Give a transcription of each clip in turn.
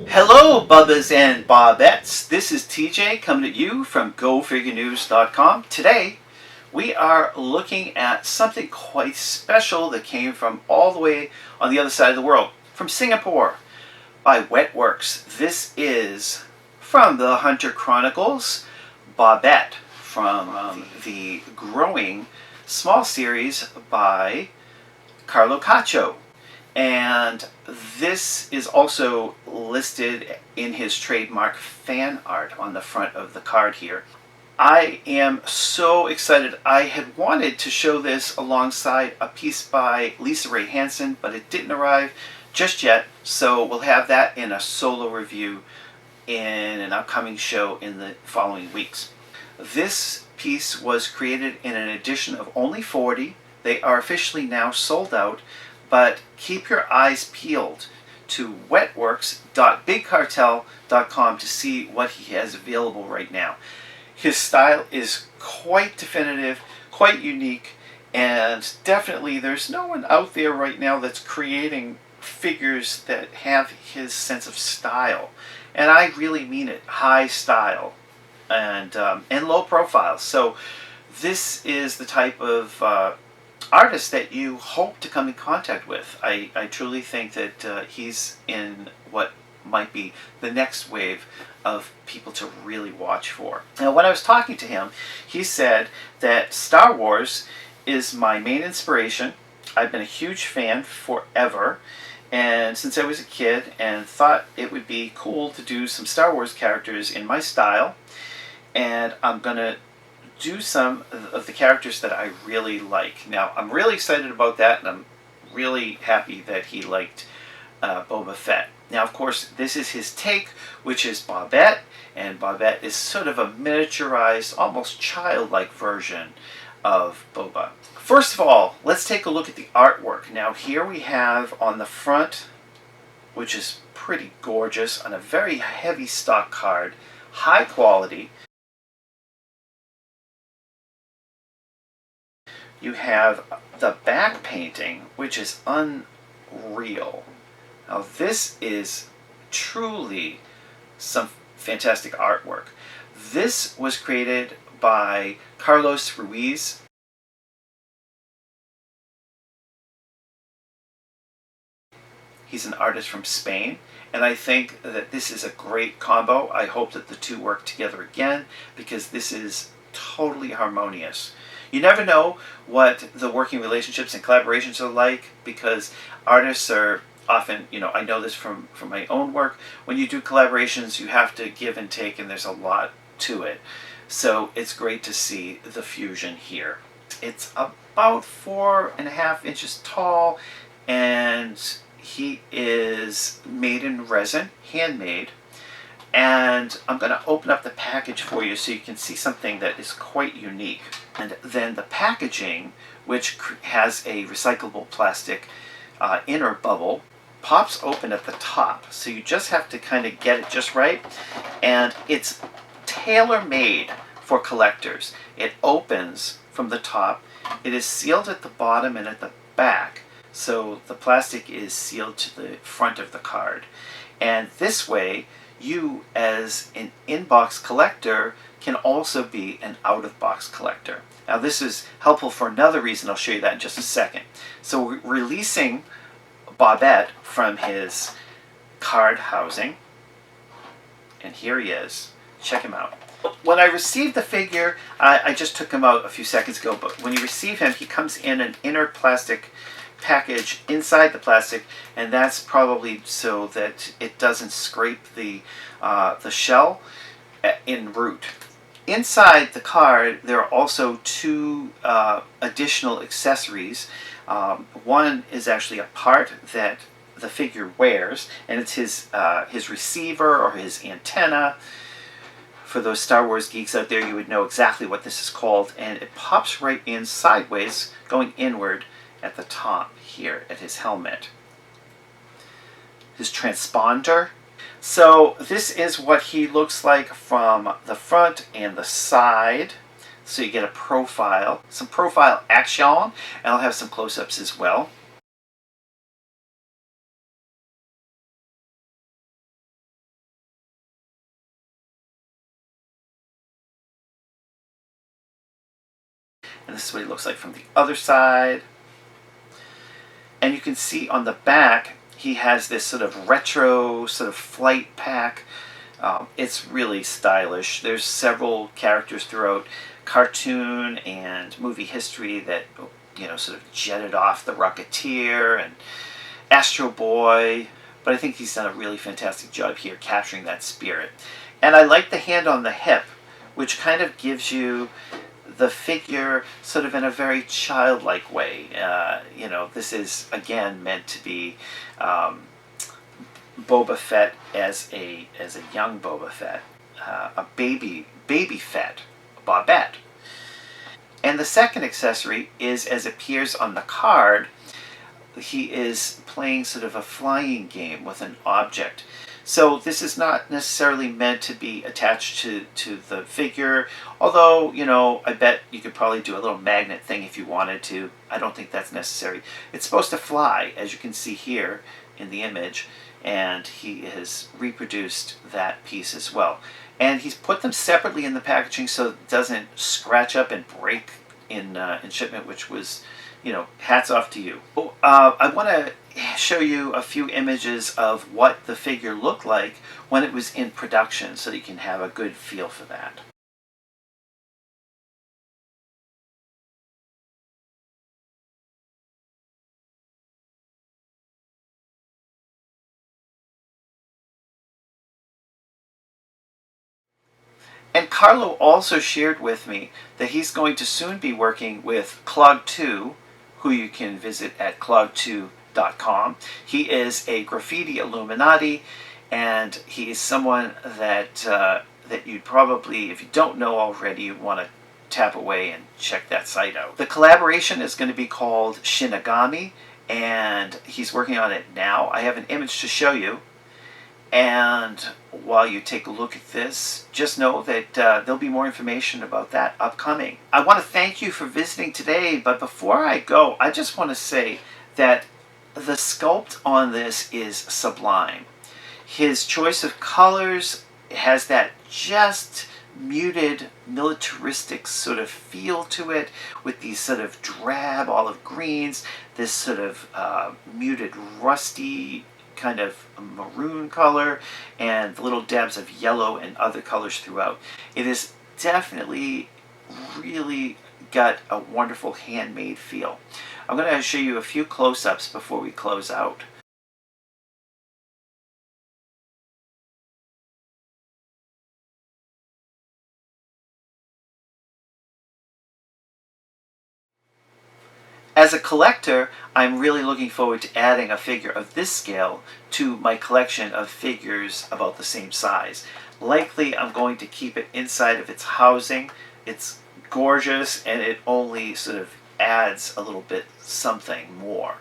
Hello, Bubbas and Bobettes. This is TJ coming at you from GoFigureNews.com. Today, we are looking at something quite special that came from all the way on the other side of the world, from Singapore, by Wetworks. This is from the Hunter Chronicles, Bobett, from the growing small series by Carlo Cacho. And this is also listed in his trademark fan art on the front of the card here. I am so excited. I had wanted to show this alongside a piece by Lisa Ray Hansen, but it didn't arrive just yet, so we'll have that in a solo review in an upcoming show in the following weeks. This piece was created in an edition of only 40. They are officially now sold out, but keep your eyes peeled to wetworks.bigcartel.com to see what he has available right now. His style is quite definitive, quite unique, and definitely there's no one out there right now that's creating figures that have his sense of style. And I really mean it, high style and low profile. So this is the type of artist that you hope to come in contact with. I truly think that he's in what might be the next wave of people to really watch for. Now, when I was talking to him, he said that Star Wars is my main inspiration. I've been a huge fan forever, and since I was a kid, and thought it would be cool to do some Star Wars characters in my style, and I'm going to do some of the characters that I really like. Now, I'm really excited about that, and I'm really happy that he liked Boba Fett. Now, of course, this is his take, which is Bobett, and Bobett is sort of a miniaturized, almost childlike version of Boba. First of all, let's take a look at the artwork. Now, here we have on the front, which is pretty gorgeous, on a very heavy stock card, high quality. You have the back painting, which is unreal. Now, this is truly some fantastic artwork. This was created by Carlos Ruiz. He's an artist from Spain, and I think that this is a great combo. I hope that the two work together again, because this is totally harmonious. You never know what the working relationships and collaborations are like, because artists are often, I know this from my own work, when you do collaborations, you have to give and take, and there's a lot to it. So it's great to see the fusion here. It's about 4.5 inches tall, and he is made in resin, handmade. And I'm going to open up the package for you so you can see something that is quite unique. And then the packaging, which has a recyclable plastic inner bubble, pops open at the top. So you just have to kind of get it just right. And it's tailor-made for collectors. It opens from the top. It is sealed at the bottom and at the back. So the plastic is sealed to the front of the card. And this way, you as an in-box collector can also be an out-of-box collector. Now, this is helpful for another reason. I'll show you that in just a second. So we're releasing Bobett from his card housing, and here he is. Check him out. When I received the figure, I just took him out a few seconds ago, but when you receive him, he comes in an inner plastic package inside the plastic, and that's probably so that it doesn't scrape the shell en route. Inside the card, there are also two additional accessories. One is actually a part that the figure wears, and it's his receiver or his antenna. For those Star Wars geeks out there, you would know exactly what this is called, and it pops right in sideways, going inward at the top here at his helmet. His transponder. So this is what he looks like from the front and the side. so you get a profile, some profile action, and I'll have some close-ups as well. And this is what he looks like from the other side. And you can see on the back, he has this sort of retro sort of flight pack. It's really stylish. There's several characters throughout cartoon and movie history that, sort of jetted off the Rocketeer and Astro Boy. But I think he's done a really fantastic job here capturing that spirit. And I like the hand on the hip, which kind of gives you the figure sort of in a very childlike way. This is again meant to be Boba Fett as a young Boba Fett, a baby Fett, Bobett. And the second accessory is, as appears on the card, he is playing sort of a flying game with an object. So this is not necessarily meant to be attached to the figure, although, I bet you could probably do a little magnet thing if you wanted to. I don't think that's necessary. It's supposed to fly, as you can see here in the image, and he has reproduced that piece as well. And he's put them separately in the packaging so it doesn't scratch up and break in shipment, which was, hats off to you. I want to show you a few images of what the figure looked like when it was in production so that you can have a good feel for that. And Carlo also shared with me that he's going to soon be working with Clog2, who you can visit at clog2.com. He is a graffiti Illuminati, and he is someone that you'd probably, if you don't know already, you want to tap away and check that site out. The collaboration is going to be called Shinigami, and he's working on it now. I have an image to show you. And while you take a look at this, just know that there'll be more information about that upcoming. I want to thank you for visiting today, but before I go, I just want to say that the sculpt on this is sublime. His choice of colors has that just muted militaristic sort of feel to it, with these sort of drab olive greens, this sort of muted rusty kind of maroon color, and little dabs of yellow and other colors throughout. It is definitely really got a wonderful handmade feel. I'm going to show you a few close-ups before we close out. As a collector, I'm really looking forward to adding a figure of this scale to my collection of figures about the same size. Likely, I'm going to keep it inside of its housing. It's gorgeous, and it only sort of adds a little bit something more.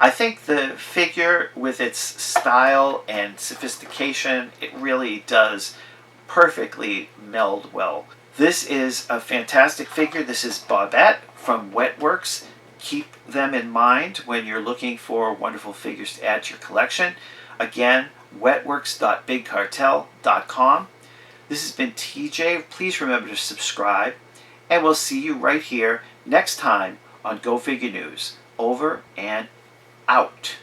I think the figure, with its style and sophistication, it really does perfectly meld well. This is a fantastic figure. This is Bobett from Wetworks. Keep them in mind when you're looking for wonderful figures to add to your collection. Again, wetworks.bigcartel.com. This has been TJ. Please remember to subscribe, and we'll see you right here next time on Go Figure News. Over and out.